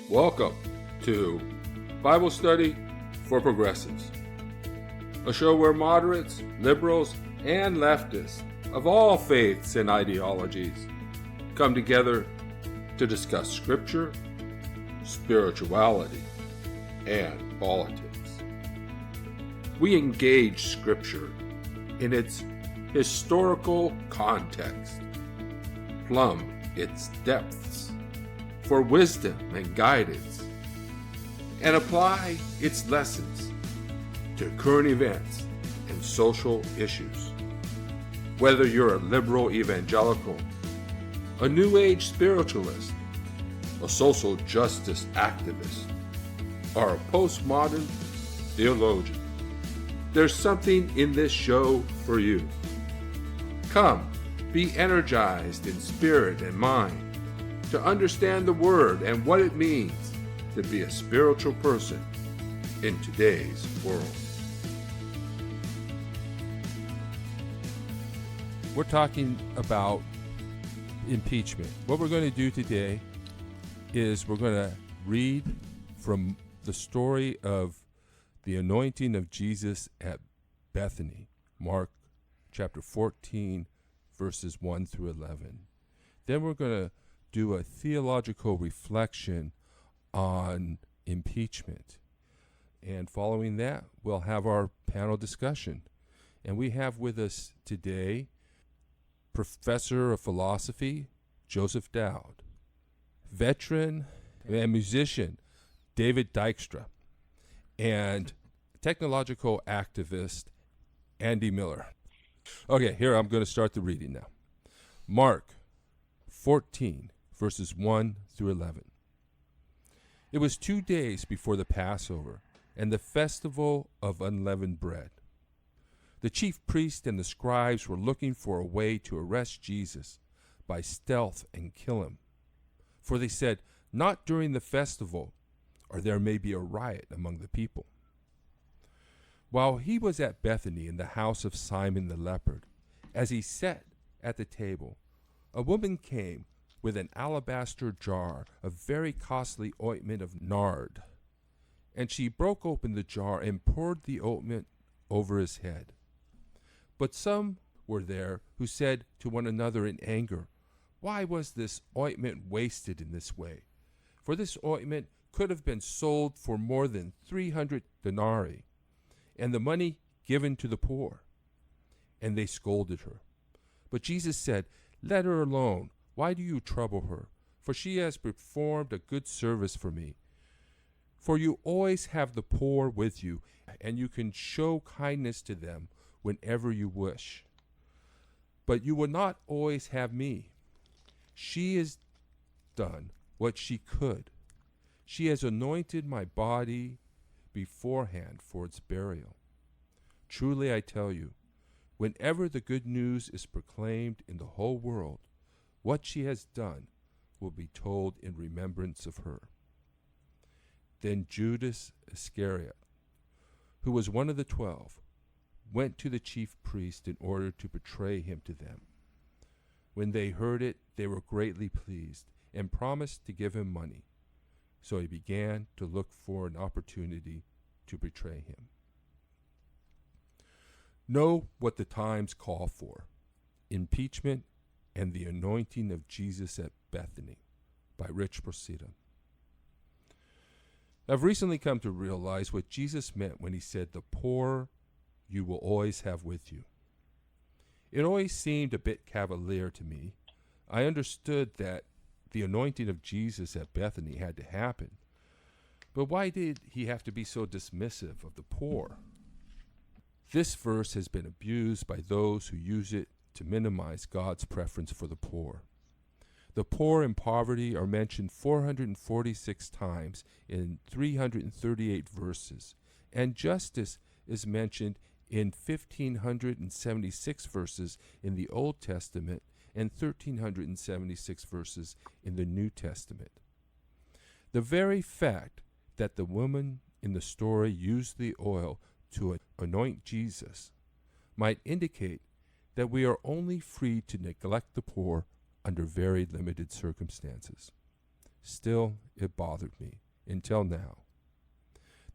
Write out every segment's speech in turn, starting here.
Welcome to Bible Study for Progressives, a show where moderates, liberals, and leftists of all faiths and ideologies come together to discuss Scripture, spirituality, and politics. We engage Scripture in its historical context, plumb its depths for wisdom and guidance, and apply its lessons to current events and social issues. Whether you're a liberal evangelical, a New Age spiritualist, a social justice activist, or a postmodern theologian, there's something in this show for you. Come, be energized in spirit and mind to understand the Word and what it means to be a spiritual person in today's world. We're talking about impeachment. What we're going to do today is we're going to read from the story of the anointing of Jesus at Bethany, Mark chapter 14, verses 1 through 11. Then we're going to do a theological reflection on impeachment. And following that, we'll have our panel discussion. And we have with us today Professor of Philosophy, Joseph Dowd, veteran and musician, David Dykstra, and technological activist, Andy Miller. Okay, here I'm going to start the reading now. Mark 14, verses 1 through 11. It was 2 days before the Passover and the festival of unleavened bread. The chief priests and the scribes were looking for a way to arrest Jesus by stealth and kill him. For they said, "Not during the festival, or there may be a riot among the people." While he was at Bethany in the house of Simon the leper, as he sat at the table, a woman came with an alabaster jar of very costly ointment of nard, and she broke open the jar and poured the ointment over his head. But some were there who said to one another in anger, "Why was this ointment wasted in this way? For this ointment could have been sold for more than 300 denarii, and the money given to the poor." And they scolded her. But Jesus said, "Let her alone. Why do you trouble her? For she has performed a good service for me. For you always have the poor with you, and you can show kindness to them whenever you wish. But you will not always have me. She has done what she could. She has anointed my body beforehand for its burial. Truly I tell you, whenever the good news is proclaimed in the whole world, what she has done will be told in remembrance of her." Then Judas Iscariot, who was one of the 12, went to the chief priests in order to betray him to them. When they heard it, they were greatly pleased and promised to give him money. So he began to look for an opportunity to betray him. Know what the times call for: impeachment and the anointing of Jesus at Bethany, by Rich Procida. I've recently come to realize what Jesus meant when he said, "The poor you will always have with you." It always seemed a bit cavalier to me. I understood that the anointing of Jesus at Bethany had to happen. But why did he have to be so dismissive of the poor? This verse has been abused by those who use it to minimize God's preference for the poor. The poor and poverty are mentioned 446 times in 338 verses, and justice is mentioned in 1,576 verses in the Old Testament and 1,376 verses in the New Testament. The very fact that the woman in the story used the oil to anoint Jesus might indicate that we are only free to neglect the poor under very limited circumstances. Still, it bothered me, until now.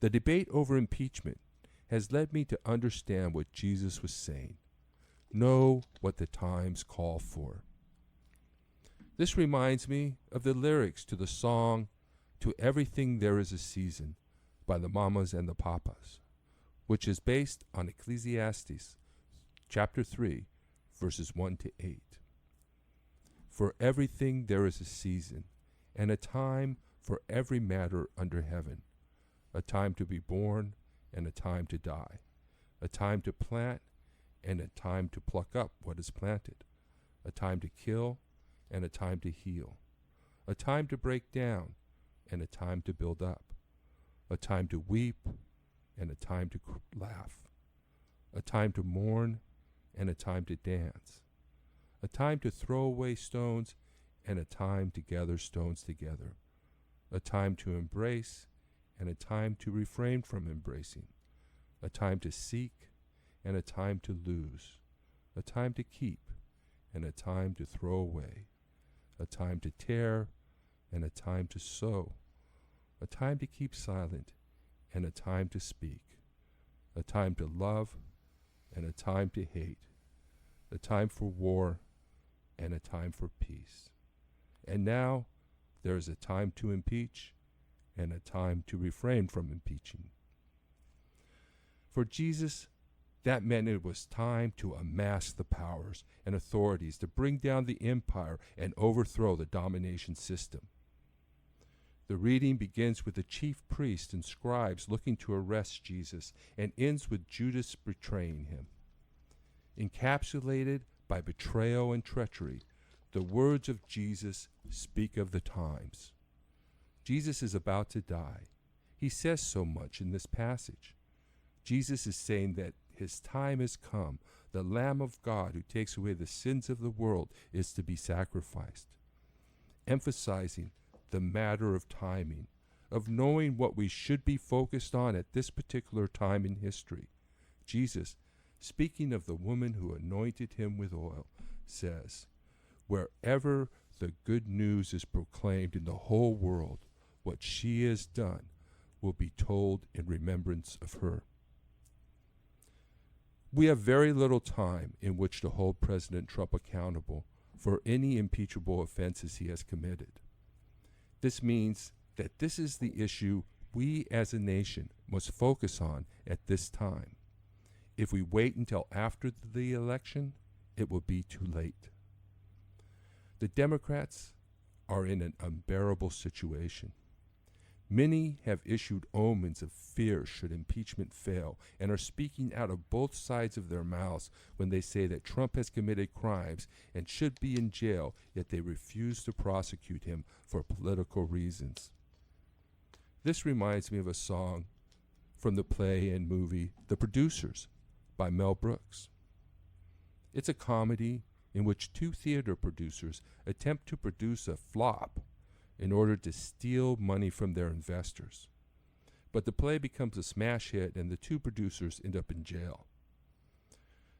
The debate over impeachment has led me to understand what Jesus was saying. Know what the times call for. This reminds me of the lyrics to the song "To Everything There Is a Season" by the Mamas and the Papas, which is based on Ecclesiastes chapter 3, verses 1 to 8. For everything there is a season, and a time for every matter under heaven, a time to be born and a time to die, a time to plant and a time to pluck up what is planted, a time to kill and a time to heal, a time to break down and a time to build up, a time to weep and a time to laugh, a time to mourn and a time to dance, a time to throw away stones and a time to gather stones together, a time to embrace and a time to refrain from embracing, a time to seek and a time to lose, a time to keep and a time to throw away, a time to tear and a time to sow, a time to keep silent and a time to speak, a time to love and a time to hate, a time for war and a time for peace. And now there is a time to impeach and a time to refrain from impeaching. For Jesus, that meant it was time to amass the powers and authorities to bring down the empire and overthrow the domination system. The reading begins with the chief priests and scribes looking to arrest Jesus and ends with Judas betraying him. Encapsulated by betrayal and treachery, the words of Jesus speak of the times. Jesus is about to die. He says so much in this passage. Jesus is saying that his time has come. The Lamb of God who takes away the sins of the world is to be sacrificed, emphasizing the matter of timing, of knowing what we should be focused on at this particular time in history. Jesus, speaking of the woman who anointed him with oil, says, "Wherever the good news is proclaimed in the whole world, what she has done will be told in remembrance of her." We have very little time in which to hold President Trump accountable for any impeachable offenses he has committed. This means that this is the issue we as a nation must focus on at this time. If we wait until after the election, it will be too late. The Democrats are in an unbearable situation. Many have issued omens of fear should impeachment fail and are speaking out of both sides of their mouths when they say that Trump has committed crimes and should be in jail, yet they refuse to prosecute him for political reasons. This reminds me of a song from the play and movie The Producers by Mel Brooks. It's a comedy in which two theater producers attempt to produce a flop in order to steal money from their investors. But the play becomes a smash hit and the two producers end up in jail.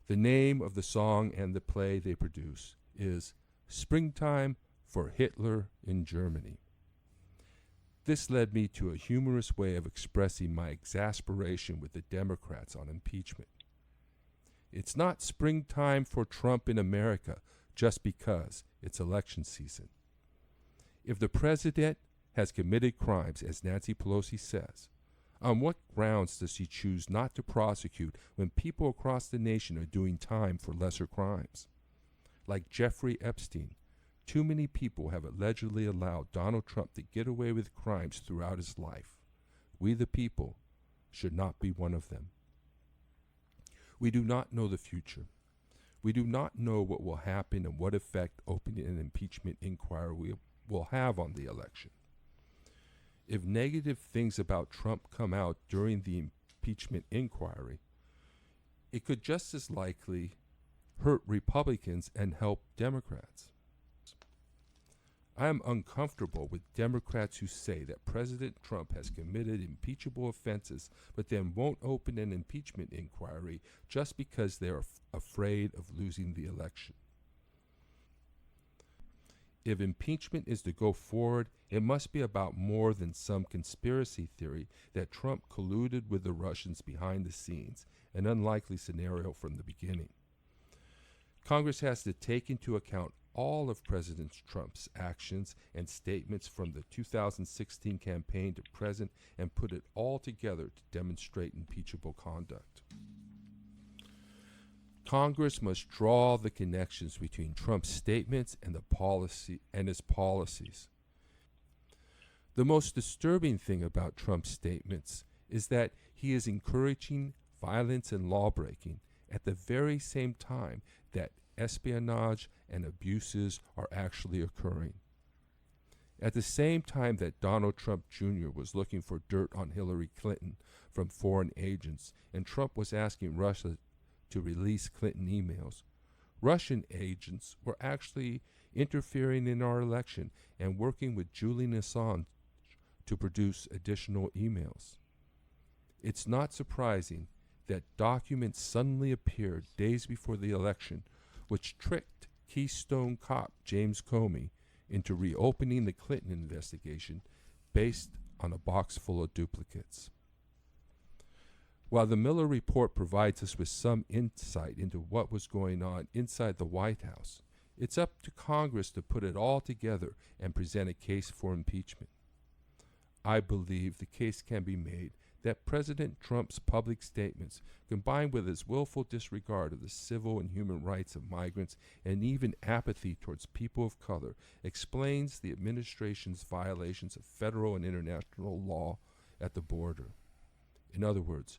The name of the song and the play they produce is Springtime for Hitler in Germany. This led me to a humorous way of expressing my exasperation with the Democrats on impeachment. It's not springtime for Trump in America just because it's election season. If the president has committed crimes, as Nancy Pelosi says, on what grounds does he choose not to prosecute when people across the nation are doing time for lesser crimes? Like Jeffrey Epstein, too many people have allegedly allowed Donald Trump to get away with crimes throughout his life. We, the people, should not be one of them. We do not know the future. We do not know what will happen and what effect opening an impeachment inquiry will have on the election. If negative things about Trump come out during the impeachment inquiry, it could just as likely hurt Republicans and help Democrats. I am uncomfortable with Democrats who say that President Trump has committed impeachable offenses but then won't open an impeachment inquiry just because they are afraid of losing the election. If impeachment is to go forward, it must be about more than some conspiracy theory that Trump colluded with the Russians behind the scenes, an unlikely scenario from the beginning. Congress has to take into account all of President Trump's actions and statements from the 2016 campaign to present and put it all together to demonstrate impeachable conduct. Congress must draw the connections between Trump's statements and his policies. The most disturbing thing about Trump's statements is that he is encouraging violence and lawbreaking at the very same time that espionage and abuses are actually occurring. At the same time that Donald Trump Jr. was looking for dirt on Hillary Clinton from foreign agents, and Trump was asking Russia to release Clinton emails, Russian agents were actually interfering in our election and working with Julian Assange to produce additional emails. It's not surprising that documents suddenly appeared days before the election, which tricked Keystone cop James Comey into reopening the Clinton investigation based on a box full of duplicates. While the Miller report provides us with some insight into what was going on inside the White House, it's up to Congress to put it all together and present a case for impeachment. I believe the case can be made that President Trump's public statements, combined with his willful disregard of the civil and human rights of migrants and even apathy towards people of color, explains the administration's violations of federal and international law at the border. In other words,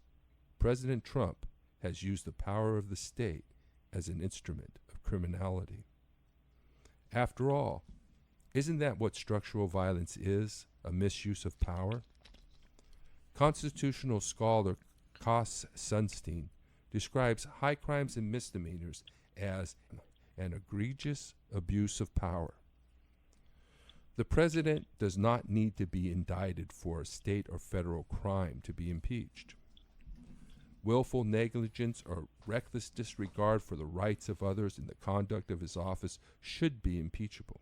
President Trump has used the power of the state as an instrument of criminality. After all, isn't that what structural violence is, a misuse of power? Constitutional scholar Cass Sunstein describes high crimes and misdemeanors as an egregious abuse of power. The president does not need to be indicted for a state or federal crime to be impeached. Willful negligence or reckless disregard for the rights of others in the conduct of his office should be impeachable.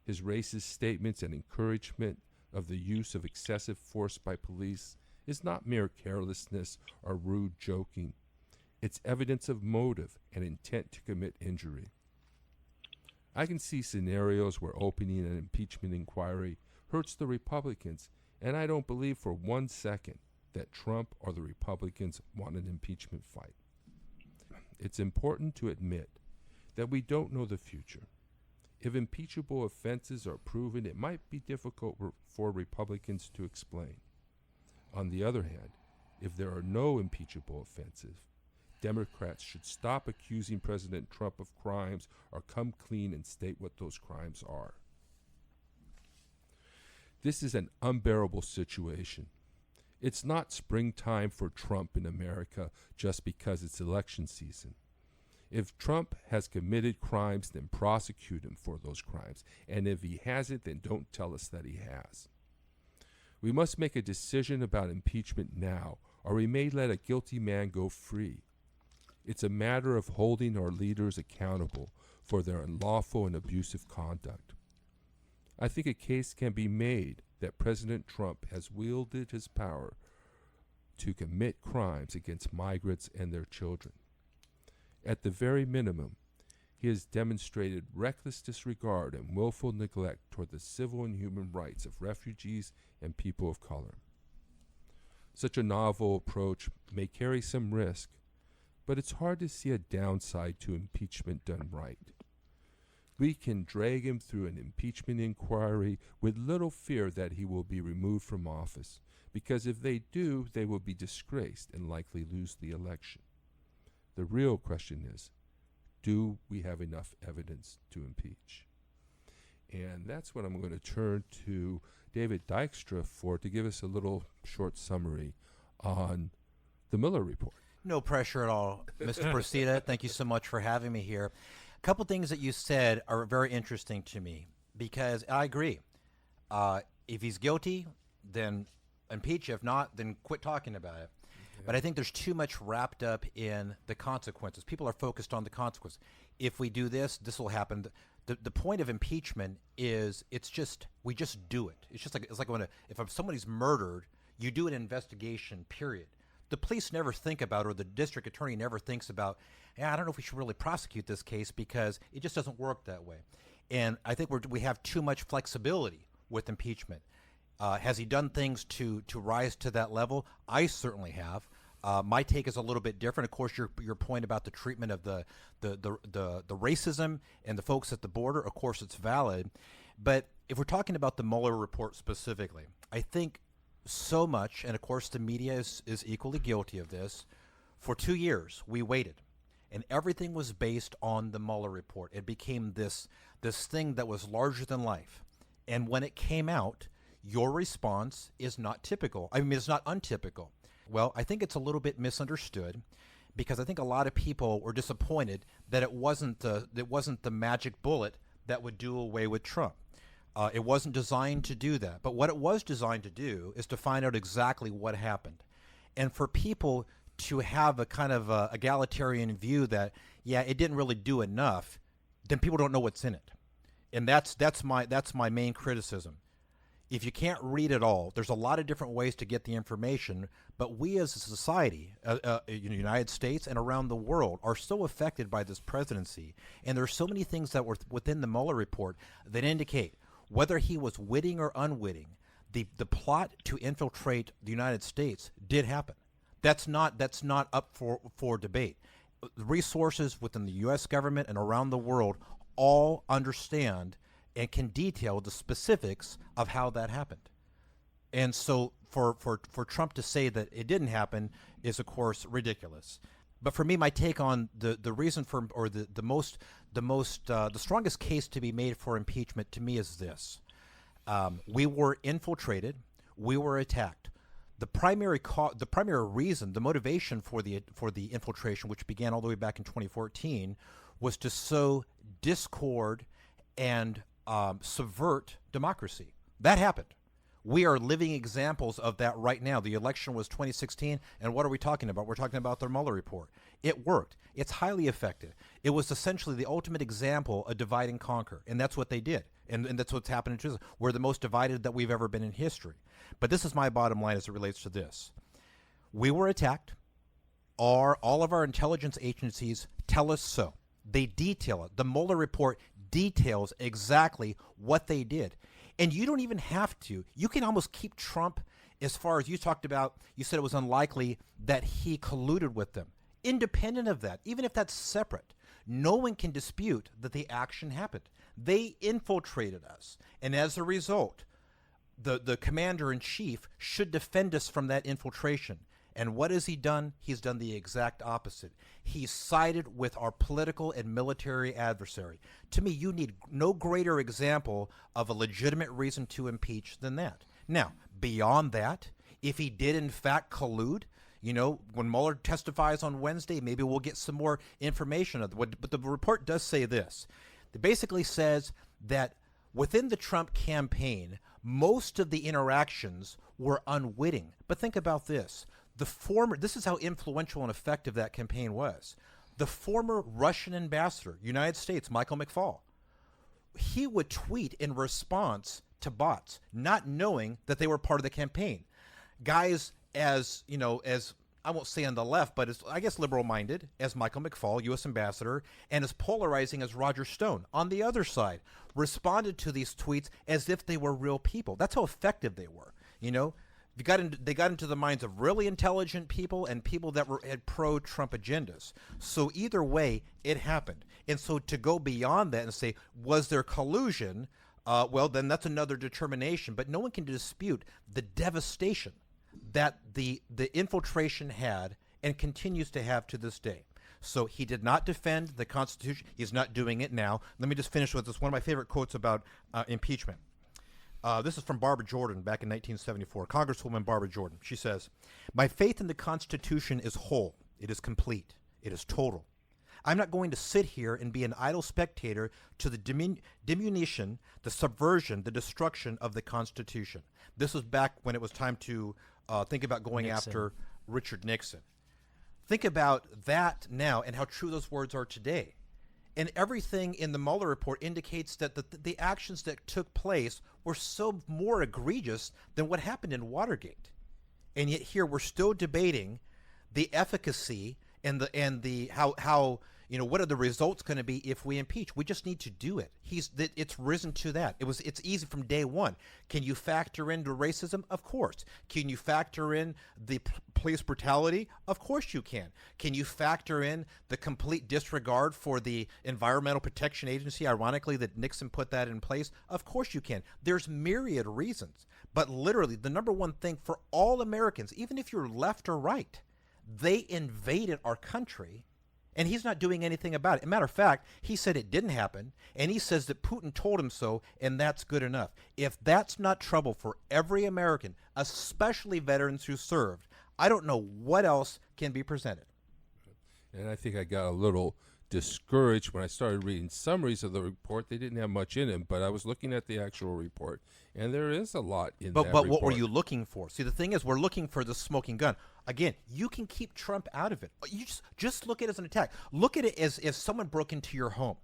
His racist statements and encouragement of the use of excessive force by police is not mere carelessness or rude joking. It's evidence of motive and intent to commit injury. I can see scenarios where opening an impeachment inquiry hurts the Republicans, and I don't believe for 1 second that Trump or the Republicans want an impeachment fight. It's important to admit that we don't know the future. If impeachable offenses are proven, it might be difficult for Republicans to explain. On the other hand, if there are no impeachable offenses, Democrats should stop accusing President Trump of crimes or come clean and state what those crimes are. This is an unbearable situation. It's not springtime for Trump in America just because it's election season. If Trump has committed crimes, then prosecute him for those crimes. And if he hasn't, then don't tell us that he has. We must make a decision about impeachment now, or we may let a guilty man go free. It's a matter of holding our leaders accountable for their unlawful and abusive conduct. I think a case can be made that President Trump has wielded his power to commit crimes against migrants and their children. At the very minimum, he has demonstrated reckless disregard and willful neglect toward the civil and human rights of refugees and people of color. Such a novel approach may carry some risk, but it's hard to see a downside to impeachment done right. We can drag him through an impeachment inquiry with little fear that he will be removed from office, because if they do, they will be disgraced and likely lose the election. The real question is, do we have enough evidence to impeach? And that's what I'm going to turn to David Dykstra for, to give us a little short summary on the Miller report. No pressure at all, Mr. Procida. Thank you so much for having me here. A couple things that you said are very interesting to me, because I agree. If he's guilty, then impeach. If not, then quit talking about it. But I think there's too much wrapped up in the consequences. People are focused on the consequences. If we do this, this will happen. The point of impeachment is we just do it. It's like if somebody's murdered, you do an investigation, period. The police never think about, or the district attorney never thinks about, I don't know if we should really prosecute this case, because it just doesn't work that way. And I think we have too much flexibility with impeachment. Has he done things to rise to that level? I certainly have. My take is a little bit different. Of course, your point about the treatment of the racism and the folks at the border, of course, it's valid. But if we're talking about the Mueller report specifically, I think so much, and of course the media is equally guilty of this, for 2 years we waited. And everything was based on the Mueller report. It became this thing that was larger than life. And when it came out, your response is not typical. I mean, it's not untypical. Well, I think it's a little bit misunderstood, because I think a lot of people were disappointed that it wasn't the magic bullet that would do away with Trump. It wasn't designed to do that. But what it was designed to do is to find out exactly what happened. And for people to have a kind of egalitarian view that, it didn't really do enough, then people don't know what's in it. And that's my main criticism. If you can't read it all, there's a lot of different ways to get the information, but we as a society, in the United States and around the world, are so affected by this presidency, and there are so many things that were within the Mueller report that indicate whether he was witting or unwitting, the plot to infiltrate the United States did happen. That's not up for debate. The resources within the U.S. government and around the world all understand and can detail the specifics of how that happened. And so for Trump to say that it didn't happen is, of course, ridiculous. But for me, my take on the reason for, or the strongest case to be made for impeachment to me is this: we were infiltrated, we were attacked. The primary reason, the motivation for the infiltration, which began all the way back in 2014, was to sow discord and subvert democracy. That happened. We are living examples of that right now. The election was 2016, and what are we talking about? We're talking about the Mueller report. It worked. It's highly effective. It was essentially the ultimate example of divide and conquer, and that's what they did. And that's what's happened in Israel. We're the most divided that we've ever been in history. But this is my bottom line as it relates to this. We were attacked. All of our intelligence agencies tell us so. They detail it. The Mueller report details exactly what they did. And you don't even have to. You can almost keep Trump, as far as you talked about, you said it was unlikely that he colluded with them. Independent of that, even if that's separate, no one can dispute that the action happened. They infiltrated us. And as a result, the commander-in-chief should defend us from that infiltration. And what has he done? He's done the exact opposite. He's sided with our political and military adversary. To me, you need no greater example of a legitimate reason to impeach than that. Now, beyond that, if he did in fact collude, when Mueller testifies on Wednesday, maybe we'll get some more information. But the report does say this. It basically says that within the Trump campaign, most of the interactions were unwitting. But think about this. This is how influential and effective that campaign was. The former Russian ambassador, United States, Michael McFaul, he would tweet in response to bots, not knowing that they were part of the campaign. Guys as I won't say on the left, but as, I guess, liberal-minded as Michael McFaul, U.S. ambassador, and as polarizing as Roger Stone on the other side, responded to these tweets as if they were real people. That's how effective they were, They got into the minds of really intelligent people and people that had pro-Trump agendas. So either way, it happened. And so to go beyond that and say, was there collusion? Well, then that's another determination. But no one can dispute the devastation that the infiltration had and continues to have to this day. So he did not defend the Constitution. He's not doing it now. Let me just finish with this. One of my favorite quotes about impeachment. This is from Barbara Jordan back in 1974, Congresswoman Barbara Jordan. She says, "My faith in the Constitution is whole. It is complete. It is total. I'm not going to sit here and be an idle spectator to the diminution, the subversion, the destruction of the Constitution." This was back when it was time to think about going Nixon. after Richard Nixon. Think about that now and how true those words are today. And everything in the Mueller report indicates that the actions that took place were so more egregious than what happened in Watergate. And yet here we're still debating the efficacy and the how what are the results going to be if we impeach? We just need to do it. It's risen to that. It's easy from day one. Can you factor in the racism? Of course. Can you factor in the police brutality? Of course you can. Can you factor in the complete disregard for the Environmental Protection Agency? Ironically, that Nixon put that in place. Of course you can. There's myriad reasons, but literally the number one thing for all Americans, even if you're left or right, they invaded our country. And he's not doing anything about it. As a matter of fact, he said it didn't happen, and he says that Putin told him so, and that's good enough. If that's not trouble for every American, especially veterans who served, I don't know what else can be presented. And I think I got a little discouraged when I started reading summaries of the report. They didn't have much in them, but I was looking at the actual report, and there is a lot in that report. But what were you looking for? See, the thing is, we're looking for the smoking gun. Again, you can keep Trump out of it. You just look at it as an attack. Look at it as if someone broke into your home,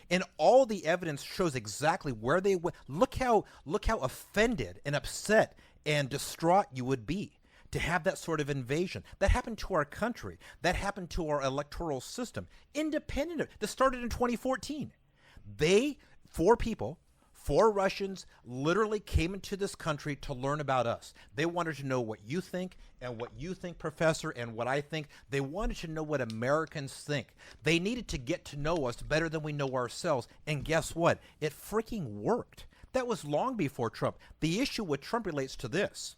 and all the evidence shows exactly where they went. Look how offended and upset and distraught you would be to have that sort of invasion. That happened to our country. That happened to our electoral system. Independent of that started in 2014. Four Russians literally came into this country to learn about us. They wanted to know what you think and what you think, Professor, and what I think. They wanted to know what Americans think. They needed to get to know us better than we know ourselves. And guess what? It freaking worked. That was long before Trump. The issue with Trump relates to this.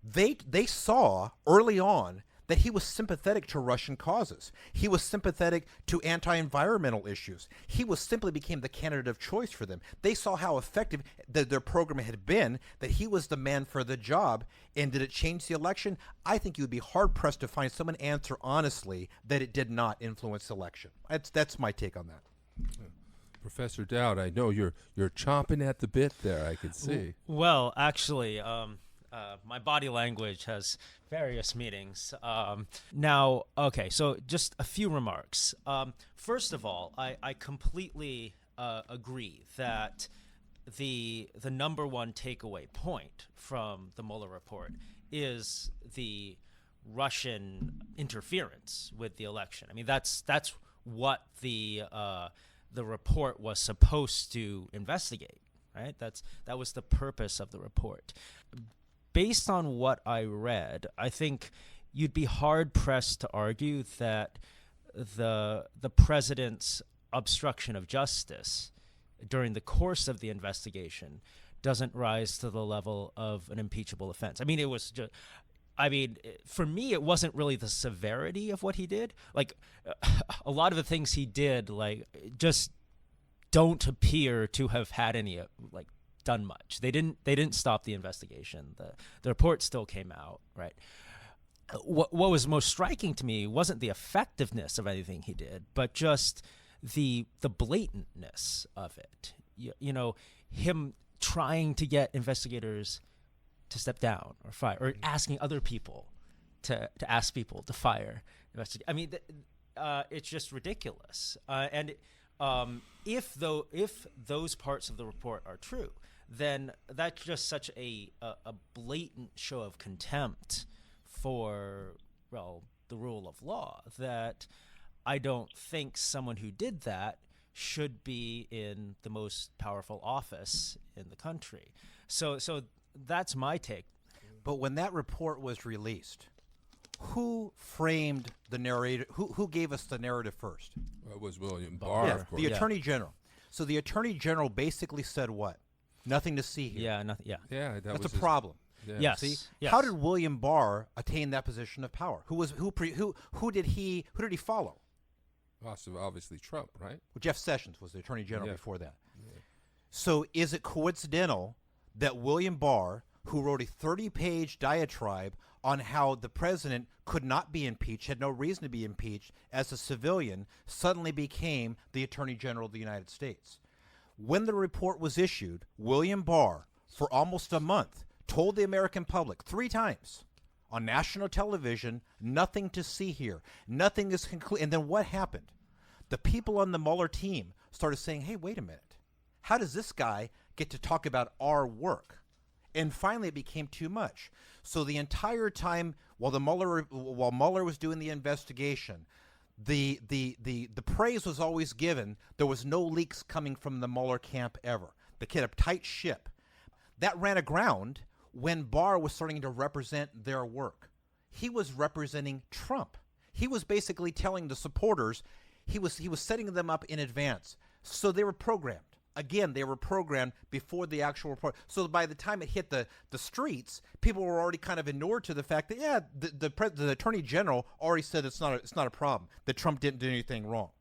They saw early on that he was sympathetic to Russian causes. He was sympathetic to anti-environmental issues. He simply became the candidate of choice for them. They saw how effective their program had been, that he was the man for the job. And did it change the election? I think you would be hard-pressed to find someone answer honestly that it did not influence the election. That's my take on that. Professor Dowd, I know you're chomping at the bit there, I can see. Well, actually, my body language has various meanings. Now, okay, so just a few remarks. First of all, I completely agree that the number one takeaway point from the Mueller report is the Russian interference with the election. I mean, that's what the report was supposed to investigate, right? That was the purpose of the report. Based on what I read, I think you'd be hard-pressed to argue that the president's obstruction of justice during the course of the investigation doesn't rise to the level of an impeachable offense. I mean, it was just... for me, it wasn't really the severity of what he did. Like, a lot of the things he did, like, just don't appear to have had any, done much. They didn't stop the investigation. The report still came out, right? What was most striking to me wasn't the effectiveness of anything he did, but just the blatantness of it. You know, him trying to get investigators to step down or fire, or asking other people to ask people to fire. I mean, it's just ridiculous. And if those parts of the report are true, then that's just such a blatant show of contempt for, the rule of law that I don't think someone who did that should be in the most powerful office in the country. So that's my take. But when that report was released, who framed the narrative? Who gave us the narrative first? It was William Barr, of course. The Attorney General. So the Attorney General basically said what? Nothing to see here. Yeah, nothing. Yeah. Yeah, that's a problem. Yeah. Yes. See, yes. How did William Barr attain that position of power? Who did he follow? Well, so obviously Trump, right? Well, Jeff Sessions was the Attorney General before that. Yeah. So is it coincidental that William Barr, who wrote a 30-page diatribe on how the president could not be impeached, had no reason to be impeached as a civilian, suddenly became the Attorney General of the United States? When the report was issued, William Barr, for almost a month, told the American public 3 times, on national television. Nothing to see here. Nothing is concluded. And then what happened? The people on the Mueller team started saying, hey, wait a minute. How does this guy get to talk about our work? And finally, it became too much. So the entire time while Mueller was doing the investigation, the praise was always given. There was no leaks coming from the Mueller camp ever. They kept a tight ship. That ran aground when Barr was starting to represent their work. He was representing Trump. He was basically telling the supporters, he was setting them up in advance. So they were programmed. Again, they were programmed before the actual report. So by the time it hit the streets, people were already kind of inured to the fact that, yeah, the Attorney General already said it's not a problem, that Trump didn't do anything wrong.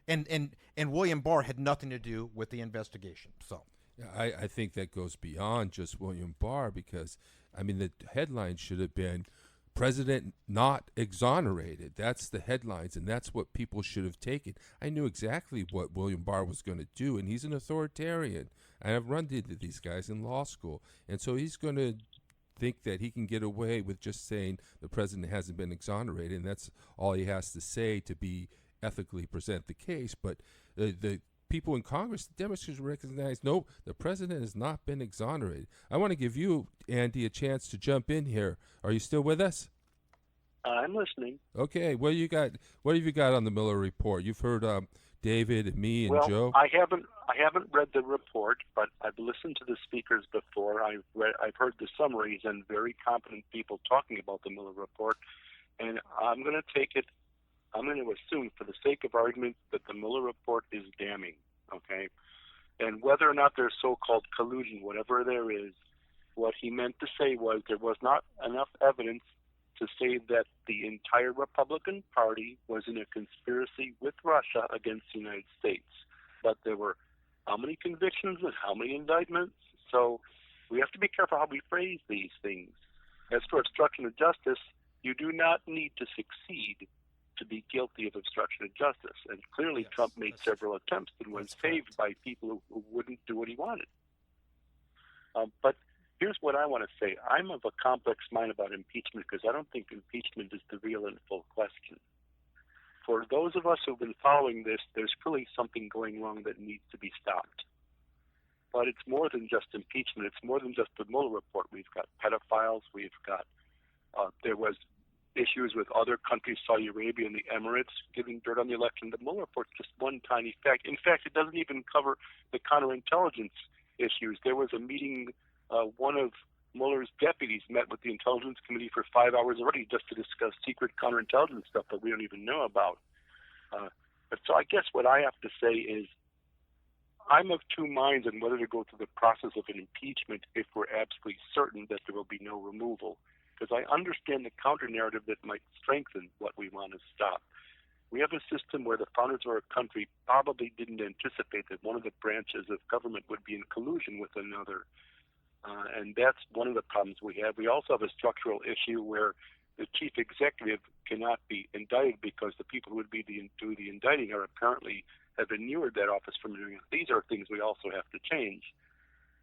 And William Barr had nothing to do with the investigation. So I think that goes beyond just William Barr, because, I mean, the headline should have been President not exonerated. That's the headlines, and that's what people should have taken. I knew exactly what William Barr was going to do, and he's an authoritarian. I've run into these guys in law school, and so he's going to think that he can get away with just saying the president hasn't been exonerated, and that's all he has to say to be ethically present the case. But the people in Congress, the Democrats recognize, no, the president has not been exonerated. I want to give you, Andy, a chance to jump in here. Are you still with us? I'm listening. Okay, what have you got on the Mueller report? You've heard David and me and Joe. I haven't read the report, but I've listened to the speakers before. I've heard the summaries and very competent people talking about the Mueller report, and I'm going to assume, for the sake of argument, that the Mueller report is damning, okay? And whether or not there's so-called collusion, whatever there is, what he meant to say was there was not enough evidence to say that the entire Republican Party was in a conspiracy with Russia against the United States. But there were how many convictions and how many indictments? So we have to be careful how we phrase these things. As for obstruction of justice, you do not need to succeed to be guilty of obstruction of justice. And clearly Yes, Trump made several attempts and was saved by people who wouldn't do what he wanted. But here's what I want to say. I'm of a complex mind about impeachment because I don't think impeachment is the real and full question. For those of us who've been following this, there's clearly something going wrong that needs to be stopped. But it's more than just impeachment. It's more than just the Mueller report. We've got pedophiles. We've got there was issues with other countries, Saudi Arabia and the Emirates, giving dirt on the election. The Mueller report is just one tiny fact. In fact, it doesn't even cover the counterintelligence issues. There was a meeting, one of Mueller's deputies met with the Intelligence Committee for 5 hours already just to discuss secret counterintelligence stuff that we don't even know about. But so I guess what I have to say is I'm of two minds on whether to go through the process of an impeachment if we're absolutely certain that there will be no removal. Because I understand the counter-narrative that might strengthen what we want to stop. We have a system where the founders of our country probably didn't anticipate that one of the branches of government would be in collusion with another. And that's one of the problems we have. We also have a structural issue where the chief executive cannot be indicted because the people who would be do the indicting are apparently have inured that office from doing it. These are things we also have to change.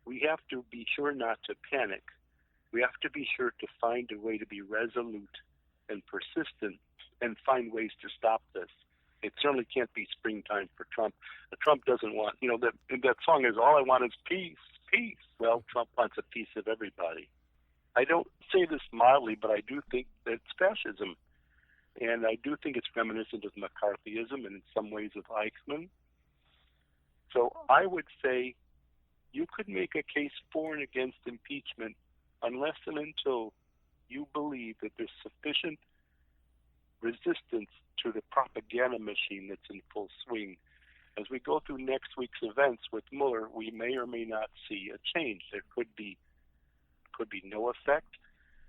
We have to be sure not to panic. We have to be sure to find a way to be resolute and persistent and find ways to stop this. It certainly can't be springtime for Trump. Trump doesn't want, that song is all I want is peace, peace. Well, Trump wants a piece of everybody. I don't say this mildly, but I do think that it's fascism. And I do think it's reminiscent of McCarthyism and in some ways of Eichmann. So I would say you could make a case for and against impeachment unless and until you believe that there's sufficient resistance to the propaganda machine that's in full swing. As we go through next week's events with Mueller, we may or may not see a change. There could be no effect.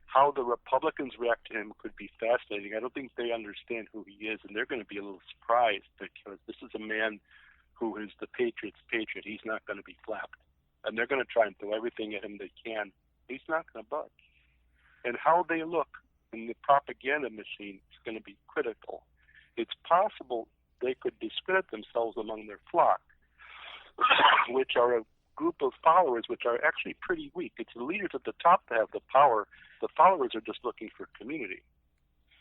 How the Republicans react to him could be fascinating. I don't think they understand who he is, and they're going to be a little surprised because this is a man who is the Patriots' patriot. He's not going to be flapped. And they're going to try and throw everything at him they can. He's not going to budge. And how they look in the propaganda machine is going to be critical. It's possible they could discredit themselves among their flock, which are group of followers which are actually pretty weak. It's the leaders at the top that have the power. The followers are just looking for community.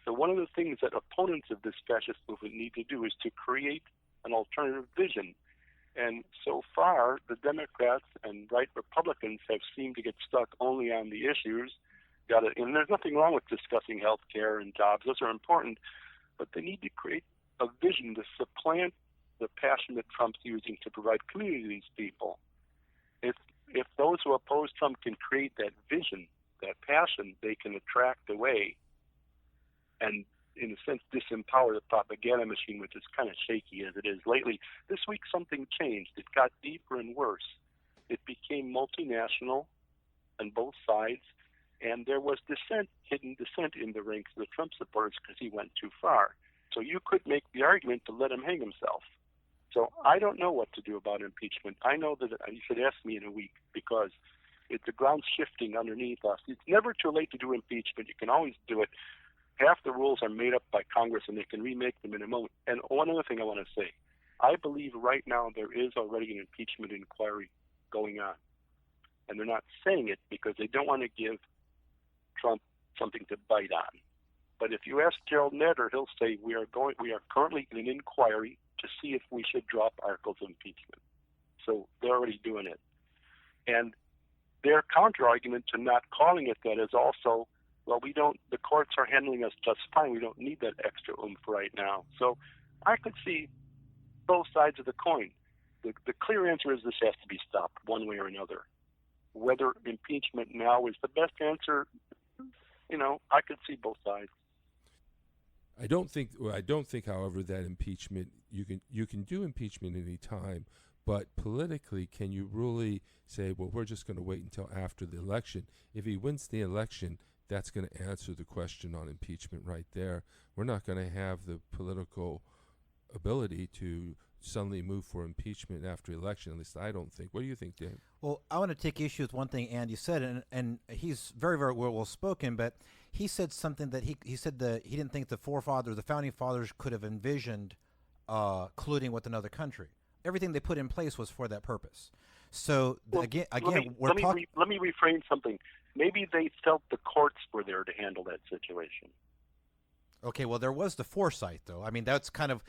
So one of the things that opponents of this fascist movement need to do is to create an alternative vision. And so far, the Democrats and right Republicans have seemed to get stuck only on the issues. And there's nothing wrong with discussing health care and jobs. Those are important. But they need to create a vision to supplant the passion that Trump's using to provide community to these people. If those who oppose Trump can create that vision, that passion, they can attract away and, in a sense, disempower the propaganda machine, which is kind of shaky as it is lately. This week something changed. It got deeper and worse. It became multinational on both sides, and there was dissent, hidden dissent in the ranks of the Trump supporters because he went too far. So you could make the argument to let him hang himself. So I don't know what to do about impeachment. I know that you should ask me in a week because the ground's shifting underneath us. It's never too late to do impeachment. You can always do it. Half the rules are made up by Congress, and they can remake them in a moment. And one other thing I want to say, I believe right now there is already an impeachment inquiry going on. And they're not saying it because they don't want to give Trump something to bite on. But if you ask Gerald Nader, he'll say we are currently in an inquiry to see if we should drop articles of impeachment. So they're already doing it. And their counter-argument to not calling it that is also, well, the courts are handling us just fine. We don't need that extra oomph right now. So I could see both sides of the coin. The clear answer is this has to be stopped one way or another. Whether impeachment now is the best answer, I could see both sides. I don't think, however, that impeachment you can do impeachment any time, but politically, can you really say, well, we're just going to wait until after the election? If he wins the election, that's going to answer the question on impeachment right there. We're not going to have the political ability to suddenly move for impeachment after election. At least I don't think. What do you think, Dave? Well, I want to take issue with one thing Andy said, and he's very, very well spoken, but he said something that he said that he didn't think the founding fathers could have envisioned colluding with another country. Everything they put in place was for that purpose. So let me reframe something. Maybe they felt the courts were there to handle that situation. Okay, well, there was the foresight, though. I mean, that's kind of,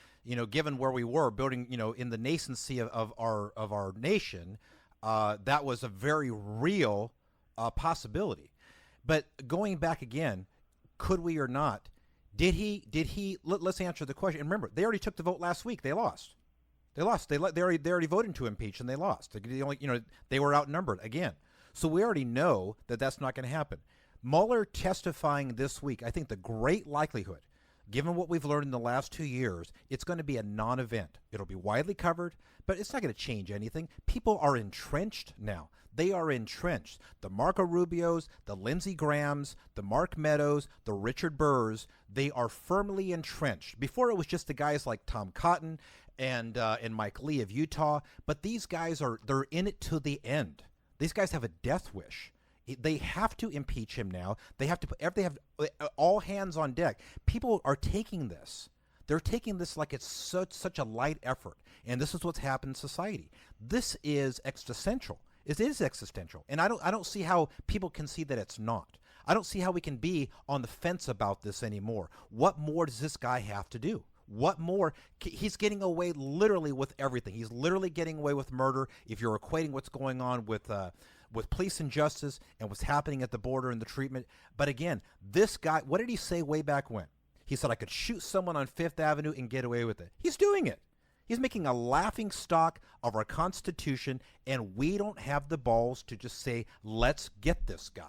given where we were building, in the nascency of our nation, that was a very real possibility. But going back again, could we or not? Did he? Let's answer the question. And remember, they already took the vote last week. They lost. They already voted to impeach, and they lost. They were outnumbered again. So we already know that that's not going to happen. Mueller testifying this week, I think the great likelihood, given what we've learned in the last 2 years, it's going to be a non-event. It'll be widely covered, but it's not going to change anything. People are entrenched now. They are entrenched. The Marco Rubios, the Lindsey Grahams, the Mark Meadows, the Richard Burrs, they are firmly entrenched. Before it was just the guys like Tom Cotton and Mike Lee of Utah, but these guys they're in it to the end. These guys have a death wish. They have to impeach him now. They have all hands on deck. People are taking this. They're taking this like it's such a light effort. And this is what's happened in society. This is existential. It is existential. And I don't see how people can see that it's not. I don't see how we can be on the fence about this anymore. What more does this guy have to do? What more? He's getting away literally with everything. He's literally getting away with murder. If you're equating what's going on with police and justice and what's happening at the border and the treatment. But again, this guy, what did he say way back when? He said, I could shoot someone on Fifth Avenue and get away with it. He's doing it. He's making a laughing stock of our Constitution, and we don't have the balls to just say, let's get this guy.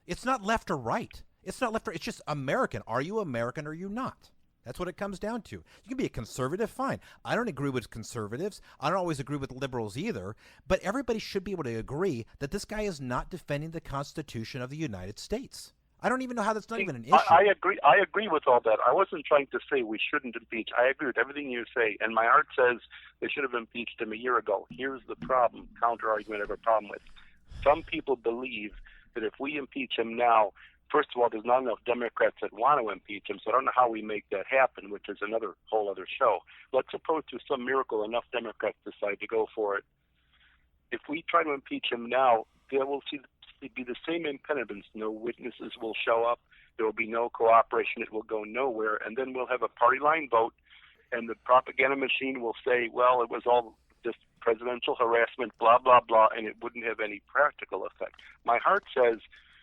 It's not left or right. It's just American. Are you American or are you not? That's what it comes down to. You can be a conservative, fine. I don't agree with conservatives. I don't always agree with liberals either. But everybody should be able to agree that this guy is not defending the Constitution of the United States. I don't even know how that's not even an issue. I agree with all that. I wasn't trying to say we shouldn't impeach. I agree with everything you say. And my heart says they should have impeached him a year ago. Here's the problem, counter-argument I have a problem with. Some people believe that if we impeach him now, first of all, there's not enough Democrats that want to impeach him, so I don't know how we make that happen, which is another whole other show. Let's suppose through some miracle enough Democrats decide to go for it. if we try to impeach him now, there will be the same impediments. No witnesses will show up. There will be no cooperation. It will go nowhere. And then we'll have a party line vote, and the propaganda machine will say, well, it was all just presidential harassment, blah, blah, blah, and it wouldn't have any practical effect. My heart says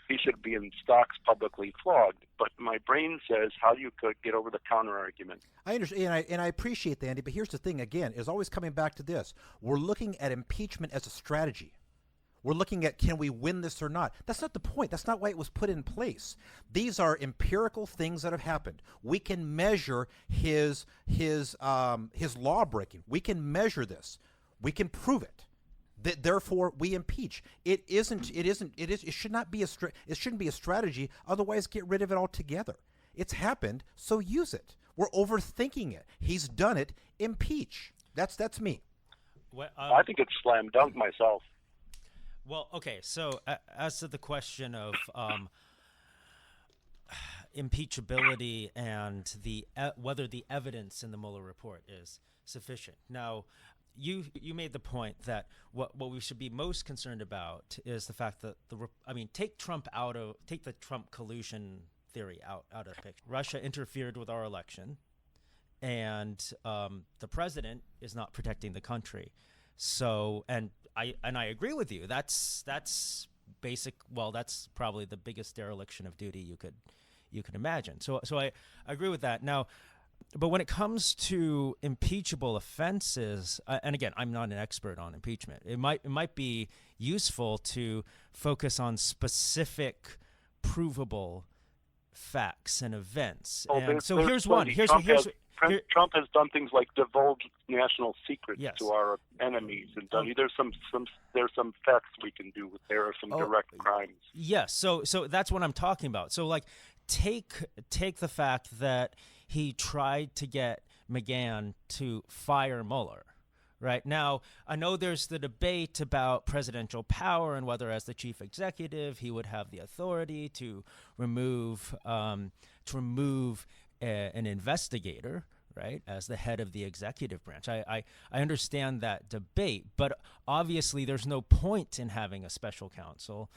he should be in stocks publicly flogged, but my brain says how you could get over the counter-argument. I understand, and I appreciate that, Andy, but here's the thing, again, is always coming back to this. We're looking at impeachment as a strategy. We're looking at, can we win this or not? That's not the point. That's not why it was put in place. These are empirical things that have happened. We can measure his law breaking. We can measure this. We can prove it. Therefore, we impeach. It should not be it shouldn't be a strategy. Otherwise, get rid of it altogether. It's happened, so use it. We're overthinking it. He's done it. Impeach. That's me. Well, I think it's slam dunk myself. Well, okay. So as to the question of impeachability and whether the evidence in the Mueller report is sufficient. Now, you made the point that what we should be most concerned about is the fact that take the Trump collusion theory out of the picture. Russia interfered with our election, and the president is not protecting the country. So, and I agree with you. That's basic. Well, that's probably the biggest dereliction of duty you could imagine. So I agree with that. Now, but when it comes to impeachable offenses, and again, I'm not an expert on impeachment. It might be useful to focus on specific, provable facts and events. And so here's one. Trump has done things like divulge national secrets Yes. to our enemies, and there's some facts we can do. There are some direct crimes. Yes, so that's what I'm talking about. So like, take the fact that he tried to get McGahn to fire Mueller. Right now, I know there's the debate about presidential power and whether, as the chief executive, he would have the authority to remove an investigator, right, as the head of the executive branch. I understand that debate, but obviously there's no point in having a special counsel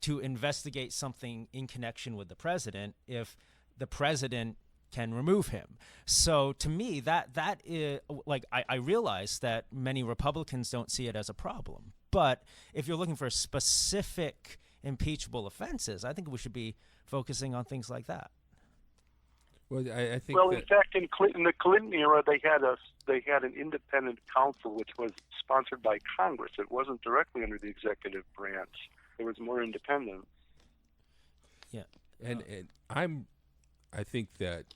to investigate something in connection with the president if the president can remove him. So to me, that is like, I realize that many Republicans don't see it as a problem, but if you're looking for specific impeachable offenses, I think we should be focusing on things like that. Well, I think. Well, in fact, in the Clinton era, they had an independent counsel which was sponsored by Congress. It wasn't directly under the executive branch. It was more independent. Yeah, and I think that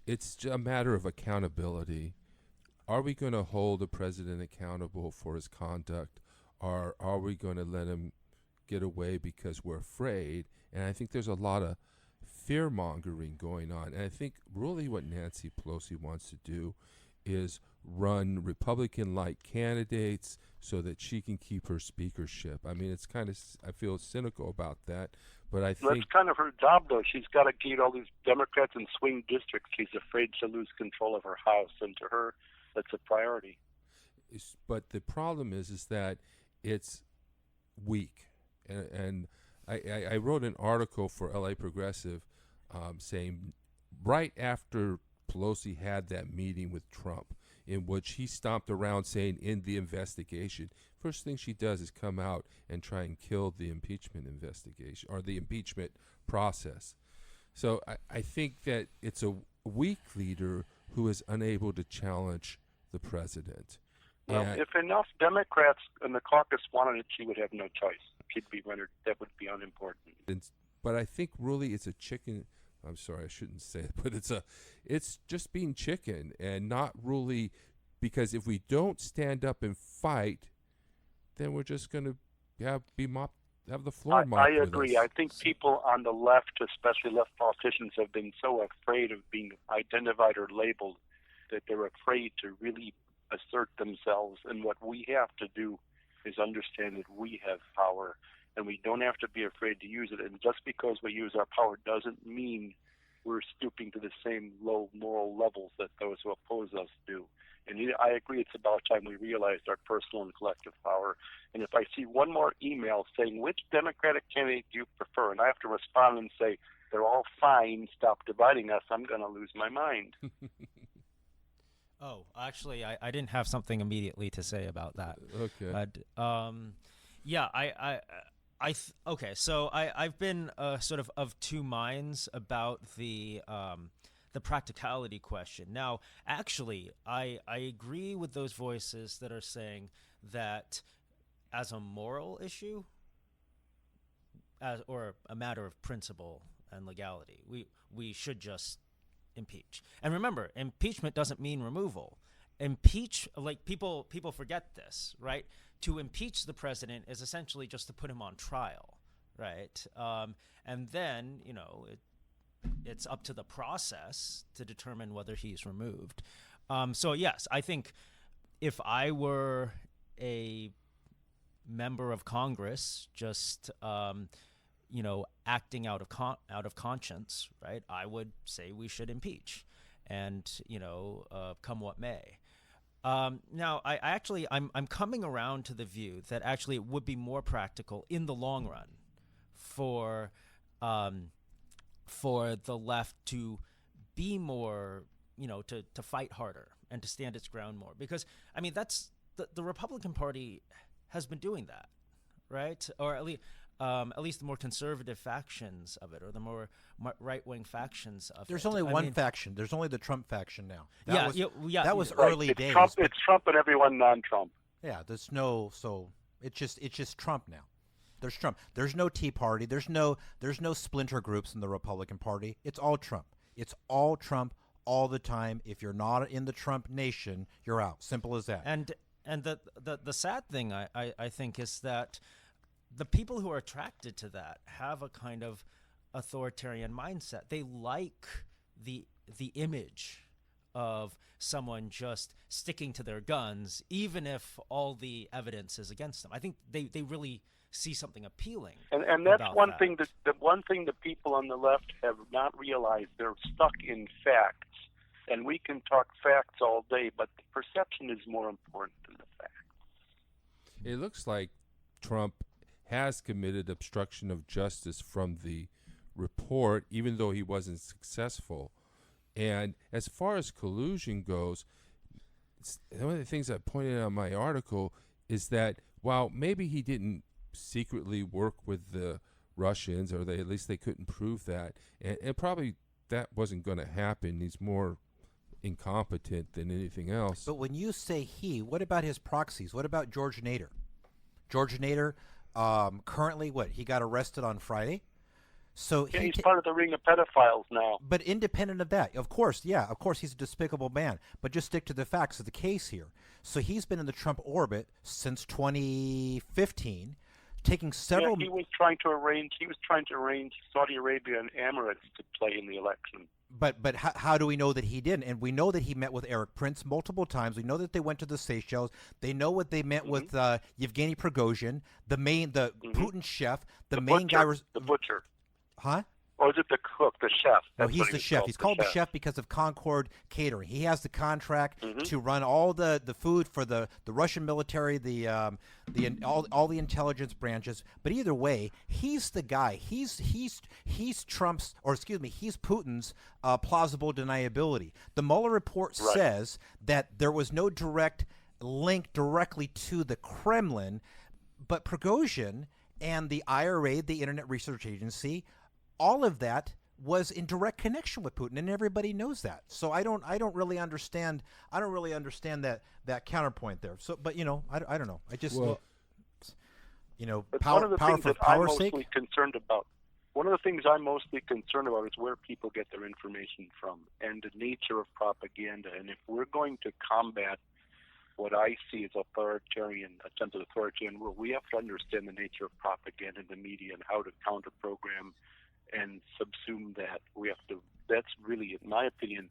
it's a matter of accountability. Are we going to hold the president accountable for his conduct, or are we going to let him get away because we're afraid? And I think there's a lot of fear-mongering going on. And I think really what Nancy Pelosi wants to do is run Republican-like candidates so that she can keep her speakership. I mean, it's kind of, I feel cynical about that, but I think... That's kind of her job, though. She's got to keep all these Democrats in swing districts. She's afraid to lose control of her House, and to her, that's a priority. But the problem is that it's weak. And I wrote an article for LA Progressive saying right after Pelosi had that meeting with Trump, in which he stomped around saying in the investigation, first thing she does is come out and try and kill the impeachment investigation or the impeachment process. So I think that it's a weak leader who is unable to challenge the president. Well, if enough Democrats in the caucus wanted it, she would have no choice. She'd be rendered. That would be unimportant. But I think really it's a chicken. I'm sorry, I shouldn't say it, but it's just being chicken and not really, because if we don't stand up and fight, then we're just going to have the floor mopped. I agree. I think people on the left, especially left politicians, have been so afraid of being identified or labeled that they're afraid to really assert themselves. And what we have to do is understand that we have power, and we don't have to be afraid to use it. And just because we use our power doesn't mean we're stooping to the same low moral levels that those who oppose us do. And I agree it's about time we realized our personal and collective power. And if I see one more email saying, which Democratic candidate do you prefer? And I have to respond and say, they're all fine, stop dividing us, I'm going to lose my mind. Oh, actually, I didn't have something immediately to say about that. Okay. Yeah, okay. So I've been sort of two minds about the practicality question. Now, actually, I agree with those voices that are saying that as a moral issue, or a matter of principle and legality, we should just impeach. And remember, impeachment doesn't mean removal. People forget this, right? To impeach the president is essentially just to put him on trial, right? And then, it's up to the process to determine whether he's removed. So yes, I think if I were a member of Congress, just acting out of conscience, right? I would say we should impeach, and come what may. Now, I'm coming around to the view that actually it would be more practical in the long run for the left to be more, to fight harder and to stand its ground more, because that's the Republican Party has been doing that, right? Or at least the more conservative factions of it, or the more right-wing factions of it. There's only one faction. There's only the Trump faction now. That was right. early days. It's Trump and everyone non-Trump. Yeah, it's just Trump now. There's Trump. There's no Tea Party. There's no splinter groups in the Republican Party. It's all Trump. It's all Trump all the time. If you're not in the Trump nation, you're out. Simple as that. And the sad thing I think is that the people who are attracted to that have a kind of authoritarian mindset. They like the image of someone just sticking to their guns, even if all the evidence is against them. I think they really see something appealing. And that's about one that. thing the one thing the people on the left have not realized. They're stuck in facts. And we can talk facts all day, but the perception is more important than the facts. It looks like Trump has committed obstruction of justice from the report, even though he wasn't successful. And as far as collusion goes, one of the things I pointed out in my article is that while maybe he didn't secretly work with the Russians, or at least they couldn't prove that, and probably that wasn't going to happen. He's more incompetent than anything else. But when you say he, what about his proxies? What about George Nader? George Nader, currently, he got arrested on Friday. So he's part of the ring of pedophiles now. But independent of that, of course, he's a despicable man. But just stick to the facts of the case here. So he's been in the Trump orbit since 2015, taking several. He was trying to arrange Saudi Arabia and Emirates to play in the election. But how do we know that he didn't? And we know that he met with Eric Prince multiple times. We know that they went to the Seychelles. They know what they met with Yevgeny Prigozhin, the Putin chef, the main butcher, guy was the butcher. Huh? Or is it the cook, the chef? No, That's he's what the chef. He's called the chef because of Concord Catering. He has the contract to run all the food for the Russian military, all the intelligence branches. But either way, he's the guy. He's Trump's, or excuse me, he's Putin's plausible deniability. The Mueller report says that there was no direct link directly to the Kremlin, but Prigozhin and the IRA, the Internet Research Agency, all of that was in direct connection with Putin, and everybody knows that. So I don't really understand that counterpoint there. So, but I don't know. I just power for power's sake. One of the things I'm mostly concerned about is where people get their information from and the nature of propaganda. And if we're going to combat what I see as attempt at authoritarian rule, we have to understand the nature of propaganda in the media and how to counter-program and subsume that. That's really, in my opinion,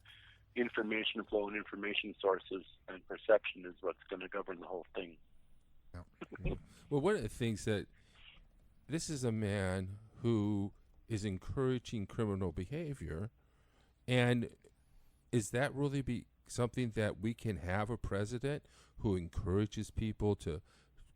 information flow and information sources and perception is what's going to govern the whole thing. Well, one of the things that this is a man who is encouraging criminal behavior, and is that really something that we can have a president who encourages people to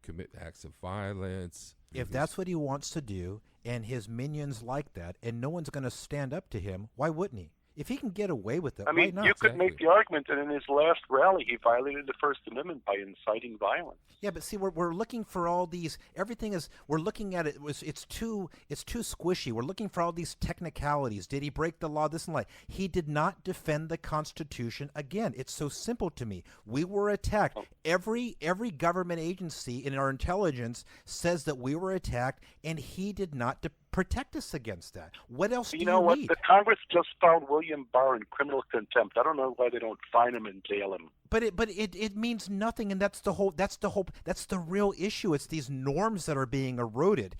commit acts of violence. If that's what he wants to do, and his minions like that, and no one's going to stand up to him, why wouldn't he? If he can get away with it, I mean, why not? you could make the argument that in his last rally, he violated the First Amendment by inciting violence. Yeah, but see, we're looking for all these. Everything is. We're looking at it. It's too squishy. We're looking for all these technicalities. Did he break the law? This and that. He did not defend the Constitution. Again, it's so simple to me. We were attacked. Every government agency in our intelligence says that we were attacked, and he did not protect us against that. What else do you know what? need? The Congress just found William Barr in criminal contempt. I don't know why they don't fine him and jail him. But it means nothing, and that's the real issue. It's these norms that are being eroded.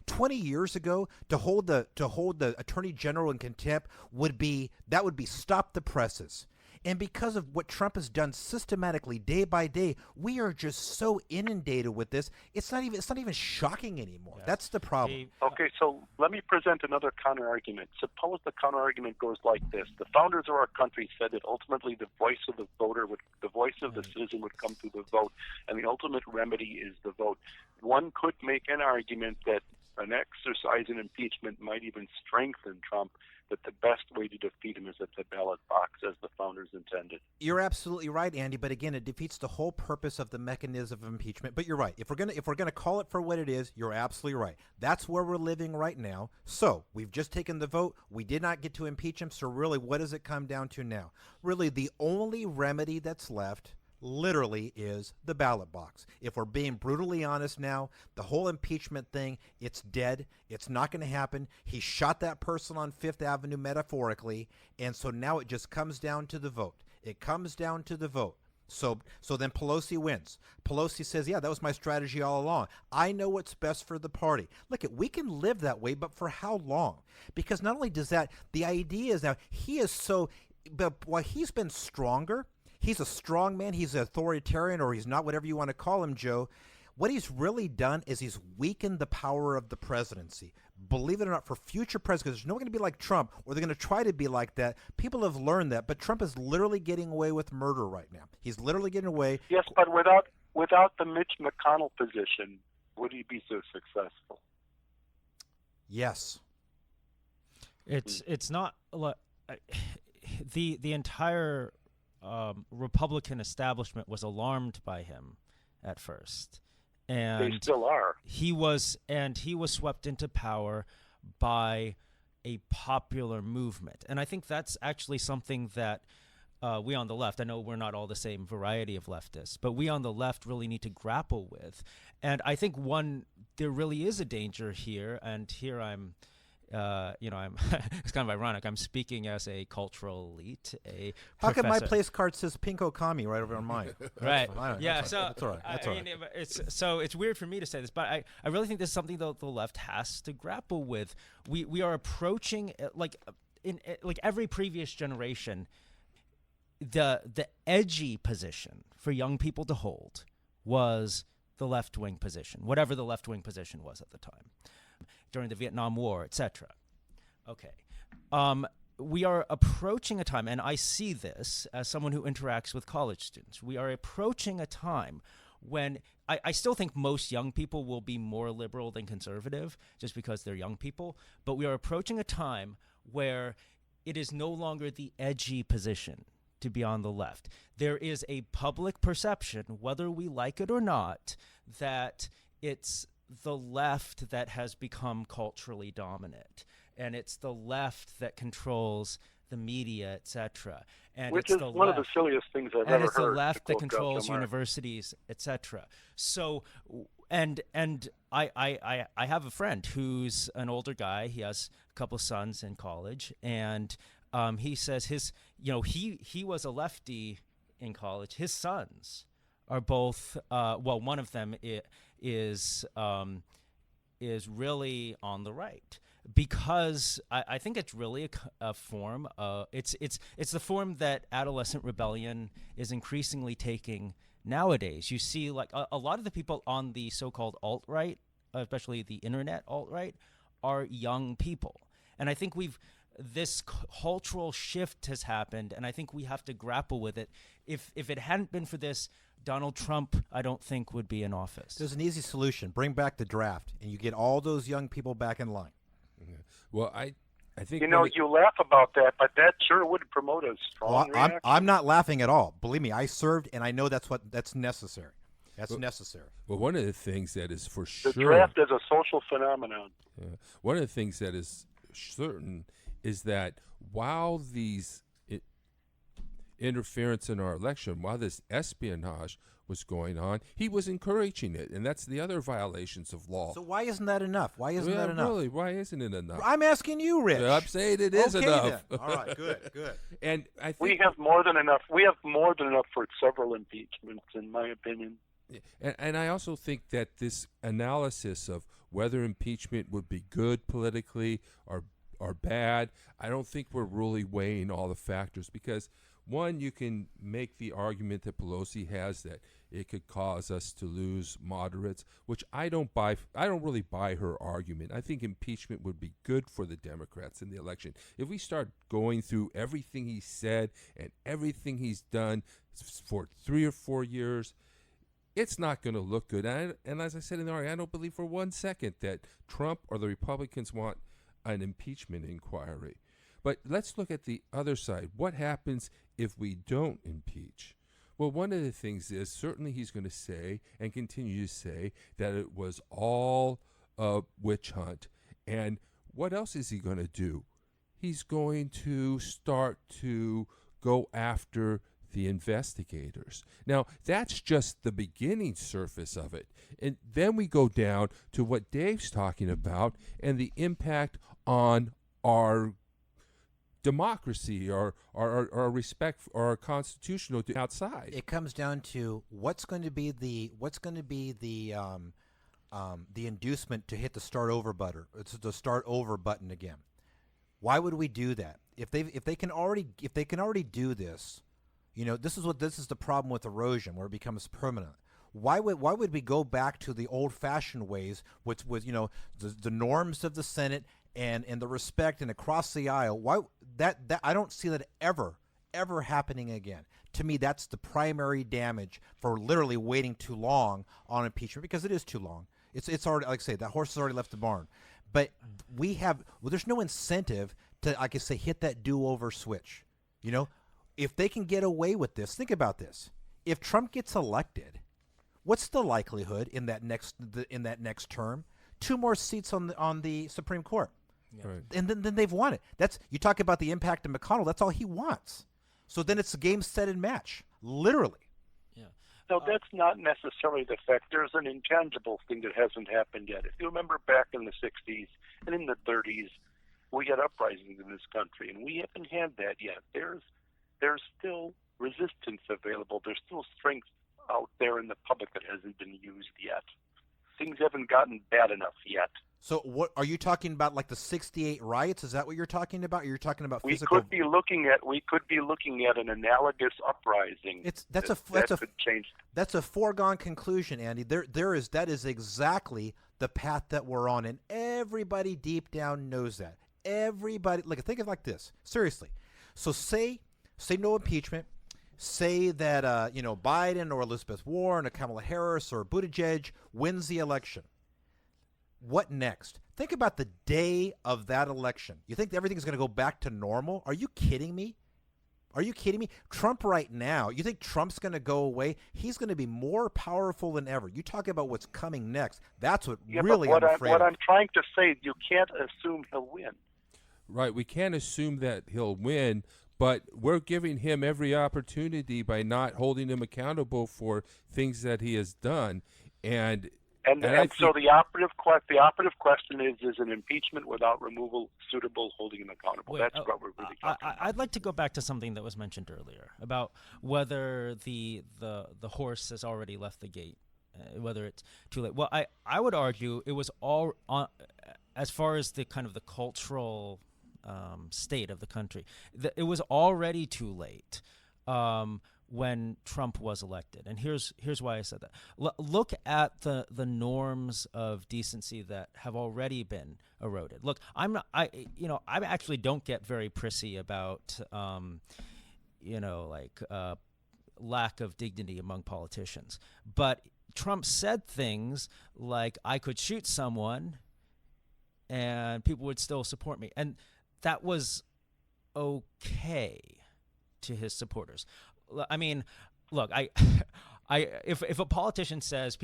20 years ago, to hold the Attorney General in contempt would be stop the presses. And because of what Trump has done systematically, day by day, we are just so inundated with this. It's not even shocking anymore. Yeah. That's the problem. Okay, so let me present another counter-argument. Suppose the counter-argument goes like this: the founders of our country said that ultimately the voice of the citizen would come through the vote, and the ultimate remedy is the vote. One could make an argument that an exercise in impeachment might even strengthen Trump, that the best way to defeat him is at the ballot box, as the founders intended. You're absolutely right, Andy. But again, it defeats the whole purpose of the mechanism of impeachment. But you're right. If we're gonna call it for what it is, you're absolutely right. That's where we're living right now. So we've just taken the vote. We did not get to impeach him. So really, what does it come down to now? Really, the only remedy that's left, literally, is the ballot box. If we're being brutally honest now, the whole impeachment thing, it's dead. It's not going to happen. He shot that person on Fifth Avenue metaphorically, and so now it just comes down to the vote. It comes down to the vote. So then Pelosi wins. Pelosi says, yeah, that was my strategy all along. I know what's best for the party. Look, we can live that way, but for how long? Because not only does that, the idea is now but while he's been stronger, he's a strong man, he's an authoritarian, or he's not, whatever you want to call him, Joe. What he's really done is he's weakened the power of the presidency. Believe it or not, for future presidents, there's no one going to be like Trump, or they're going to try to be like that. People have learned that, but Trump is literally getting away with murder right now. He's literally getting away. Yes, but without the Mitch McConnell position, would he be so successful? Yes. It's not the entire Republican establishment was alarmed by him at first, and they still are. He was swept into power by a popular movement, and I think that's actually something that we on the left, I know we're not all the same variety of leftists, but we on the left really need to grapple with. And I think there really is a danger here, and here I'm it's kind of ironic. I'm speaking as a cultural elite, How come my place card says Pinko Kami right over on mine? Right. Yeah. So that's all right. That's all right. It's weird for me to say this, but I really think this is something that the left has to grapple with. We are approaching like every previous generation, the edgy position for young people to hold was the left-wing position, whatever the left-wing position was at the time, during the Vietnam War, etc. Okay. We are approaching a time, and I see this as someone who interacts with college students. We are approaching a time when I still think most young people will be more liberal than conservative just because they're young people, but we are approaching a time where it is no longer the edgy position to be on the left. There is a public perception, whether we like it or not, that it's the left that has become culturally dominant, and it's the left that controls the media, etc. And which it's is the one left, of the silliest things I've ever heard. And it's the left that controls Groucho Marx. universities, etc. So, and I have a friend who's an older guy. He has a couple sons in college, and he says he was a lefty in college. His sons are both one of them is really on the right, because I think it's really a form it's the form that adolescent rebellion is increasingly taking nowadays. You see, like a lot of the people on the so-called alt-right, especially the internet alt-right, are young people, and I think this cultural shift has happened, and I think we have to grapple with it. If it hadn't been for this, Donald Trump, I don't think, would be in office. There's an easy solution. Bring back the draft, and you get all those young people back in line. Well, I think you laugh about that, but that sure would promote a strong reaction. I'm not laughing at all. Believe me, I served, and I know that's necessary. That's necessary. Well, one of the things that is for the sure, draft is a social phenomenon. one of the things that is certain is that while these interference in our election, while this espionage was going on, he was encouraging it, and that's the other violations of law. So why isn't that enough? Why isn't that enough? Really, why isn't it enough? I'm asking you, Rich. I'm saying it is enough. Then. All right, good. And I think We have more than enough. We have more than enough for several impeachments, in my opinion. And I also think that this analysis of whether impeachment would be good politically or bad, I don't think we're really weighing all the factors, because one, you can make the argument that Pelosi has that it could cause us to lose moderates, which I don't buy. I don't really buy her argument. I think impeachment would be good for the Democrats in the election. If we start going through everything he said and everything he's done for 3 or 4 years, it's not going to look good. And as I said in the argument, I don't believe for 1 second that Trump or the Republicans want an impeachment inquiry. But let's look at the other side. What happens if we don't impeach? Well, one of the things is certainly he's going to say and continue to say that it was all a witch hunt. And what else is he going to do? He's going to start to go after the investigators. Now, that's just the beginning surface of it. And then we go down to what Dave's talking about and the impact on our democracy or our respect for our constitutional outside. It comes down to what's going to be the inducement to hit the start over button again. Why would we do that? If they can already do this, this is the problem with erosion, where it becomes permanent. Why would we go back to the old-fashioned ways with the norms of the Senate and the respect and across the aisle? Why that I don't see that ever happening again. To me, that's the primary damage for literally waiting too long on impeachment, because it is too long. It's already, like I say, that horse has already left the barn. But there's no incentive to, like I say, hit that do-over switch. If they can get away with this, think about this. If Trump gets elected, what's the likelihood in that next term? 2 more seats on the Supreme Court. Yeah. Right. And then they've won it. You talk about the impact of McConnell. That's all he wants. So then it's a game, set, and match, literally. Yeah. No, that's not necessarily the fact. There's an intangible thing that hasn't happened yet. If you remember back in the 60s and in the 30s, we had uprisings in this country, and we haven't had that yet. There's still resistance available. There's still strength out there in the public that hasn't been used yet. Things haven't gotten bad enough yet. So what are you talking about, like the 68 riots? Is that what you're talking about? Or you're talking about physical? We could be looking at an analogous uprising. That could change. That's a foregone conclusion, Andy. That is exactly the path that we're on, and everybody deep down knows that. Everybody, think of it like this. Seriously. So say no impeachment. Say that Biden or Elizabeth Warren or Kamala Harris or Buttigieg wins the election. What next? Think about the day of that election. You think everything's going to go back to normal? Are you kidding me? Trump right now, you think Trump's going to go away? He's going to be more powerful than ever. You talk about what's coming next. That's what really I'm afraid of. What I'm trying to say, you can't assume he'll win. Right. We can't assume that he'll win, but we're giving him every opportunity by not holding him accountable for things that he has done. And so the operative question is an impeachment without removal suitable, holding him accountable? That's what we're really talking about. I'd like to go back to something that was mentioned earlier about whether the horse has already left the gate, whether it's too late. Well, I would argue it was all as far as the kind of the cultural state of the country, it was already too late. when Trump was elected. And here's why I said that. Look at the norms of decency that have already been eroded. Look, I actually don't get very prissy about lack of dignity among politicians. But Trump said things like, I could shoot someone and people would still support me. And that was okay to his supporters. I mean, look, if a politician says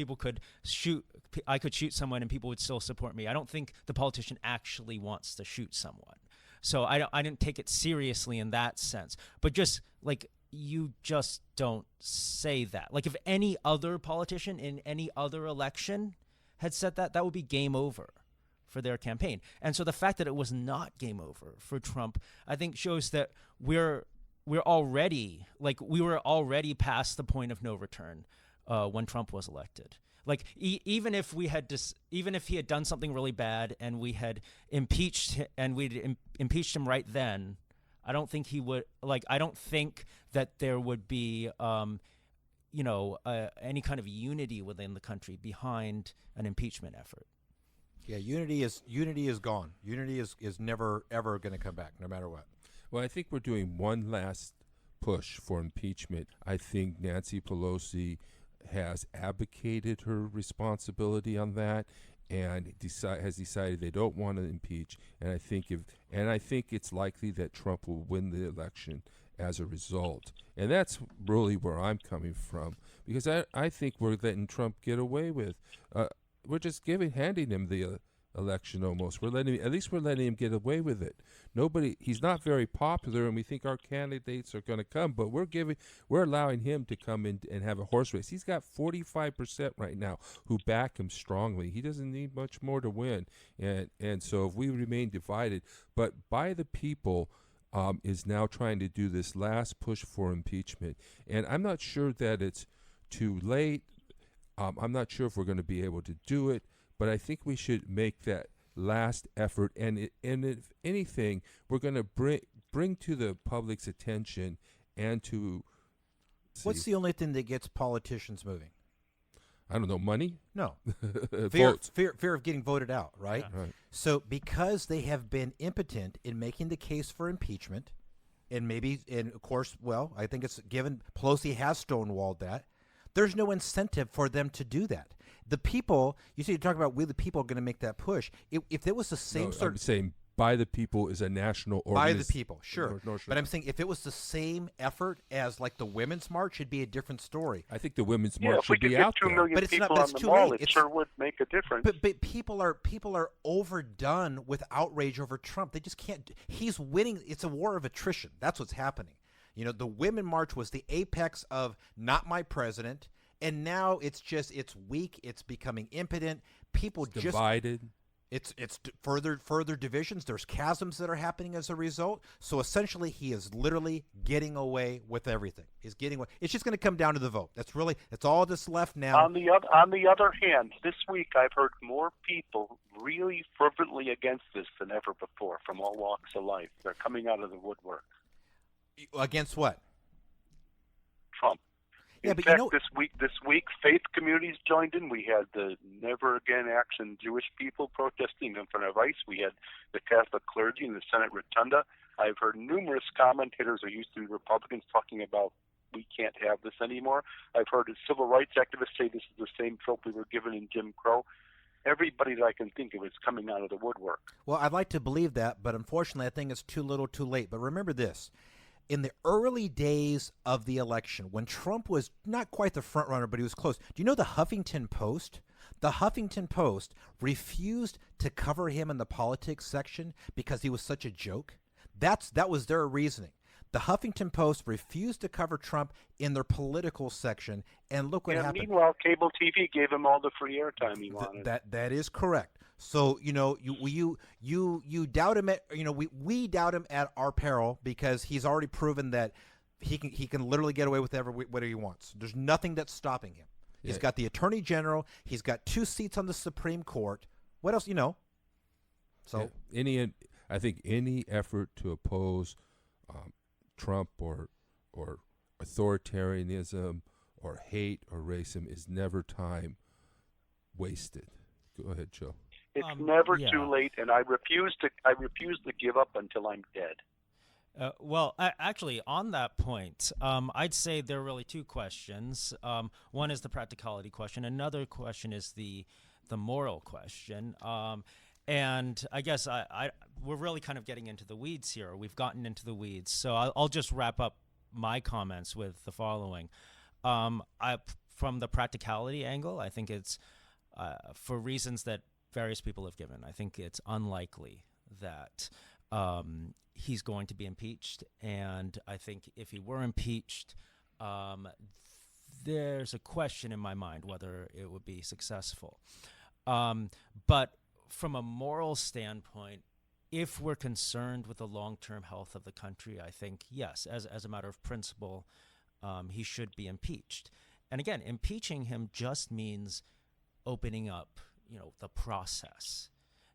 I could shoot someone and people would still support me, I don't think the politician actually wants to shoot someone. So I didn't take it seriously in that sense. But just like, you just don't say that. Like, if any other politician in any other election had said that, that would be game over for their campaign. And so the fact that it was not game over for Trump, I think shows that we were already past the point of no return when Trump was elected. Like, even if he had done something really bad and we had impeached him right then, I don't think he would. I don't think that there would be any kind of unity within the country behind an impeachment effort. Yeah, unity is gone. Unity is never ever going to come back, no matter what. Well, I think we're doing one last push for impeachment. I think Nancy Pelosi has abdicated her responsibility on that and has decided they don't want to impeach. And I think it's likely that Trump will win the election as a result. And that's really where I'm coming from, because I think we're letting Trump get away with. We're just handing him the election almost. We're letting him get away with it. He's not very popular, and we think our candidates are going to come, but we're allowing him to come in and have a horse race. He's got 45% right now who back him strongly. He doesn't need much more to win, and so if we remain divided, but by the people is now trying to do this last push for impeachment, and I'm not sure that it's too late. I'm not sure if we're going to be able to do it, but I think we should make that last effort. And if anything, we're going to bring to the public's attention and to. What's the only thing that gets politicians moving? I don't know, money? No. Votes. Fear of getting voted out, right? Yeah. Right. So because they have been impotent in making the case for impeachment, and of course, I think it's given Pelosi has stonewalled that. There's no incentive for them to do that. The people, you talk about we the people are going to make that push. If there was the same I'm saying by the people is a national organization. By the people, sure. But I'm saying if it was the same effort as like the Women's March, it'd be a different story. I think the Women's March should be out there. If we could get 2 million people on the mall, it sure would make a difference. But people are overdone with outrage over Trump. They just can't. He's winning. It's a war of attrition. That's what's happening. The Women March was the apex of not my president, and now it's weak. It's becoming impotent. People just divided. It's further divisions. There's chasms that are happening as a result. So essentially, he is literally getting away with everything. He's getting away. It's just going to come down to the vote. That's all that's left now. On the other hand, this week I've heard more people really fervently against this than ever before from all walks of life. They're coming out of the woodwork. Against what? Trump. Yeah, in but fact, this week, faith communities joined in. We had the Never Again Action Jewish people protesting in front of ICE. We had the Catholic clergy in the Senate Rotunda. I've heard numerous commentators who used to be Republicans talking about we can't have this anymore. I've heard civil rights activists say this is the same trope we were given in Jim Crow. Everybody that I can think of is coming out of the woodwork. Well, I'd like to believe that, but unfortunately I think it's too little too late. But remember this. In the early days of the election, when Trump was not quite the front runner, but he was close, do you know the Huffington Post? The Huffington Post refused to cover him in the politics section because he was such a joke. That was their reasoning. The Huffington Post refused to cover Trump in their political section, and look what happened. Meanwhile, cable TV gave him all the free airtime he wanted. That is correct. So you doubt him at we doubt him at our peril because he's already proven that he can literally get away with whatever he wants. There's nothing that's stopping him. Yeah. He's got the Attorney General. He's got 2 seats on the Supreme Court. What else? So I think any effort to oppose Trump or authoritarianism or hate or racism is never time wasted. Go ahead, Joe. It's never yeah. too late, and I refuse to give up until I'm dead. Actually, on that point, I'd say there are really two questions. One is the practicality question. Another question is the moral question. And I guess we're really kind of getting into the weeds here. We've gotten into the weeds. So I'll just wrap up my comments with the following. From the practicality angle, I think it's for reasons that various people have given. I think it's unlikely that he's going to be impeached. And I think if he were impeached, there's a question in my mind whether it would be successful. But from a moral standpoint, if we're concerned with the long-term health of the country, I think, yes, as a matter of principle, he should be impeached. And again, impeaching him just means opening up, the process.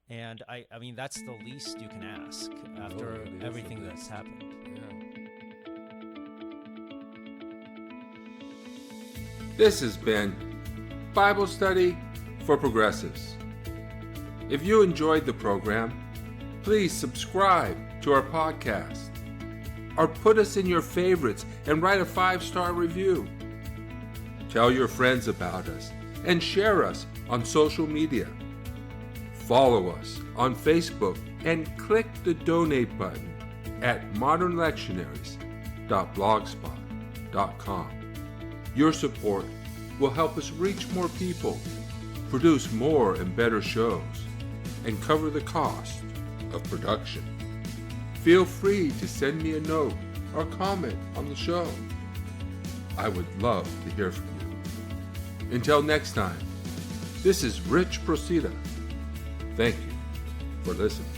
And I mean, that's the least you can ask after everything that's happened. Yeah. This has been Bible Study for Progressives. If you enjoyed the program, please subscribe to our podcast or put us in your favorites and write a 5-star review. Tell your friends about us and share us on social media. Follow us on Facebook and click the donate button at modernlectionaries.blogspot.com. Your support will help us reach more people, produce more and better shows, and cover the cost of production. Feel free to send me a note or comment on the show. I would love to hear from you. Until next time, this is Rich Procida. Thank you for listening.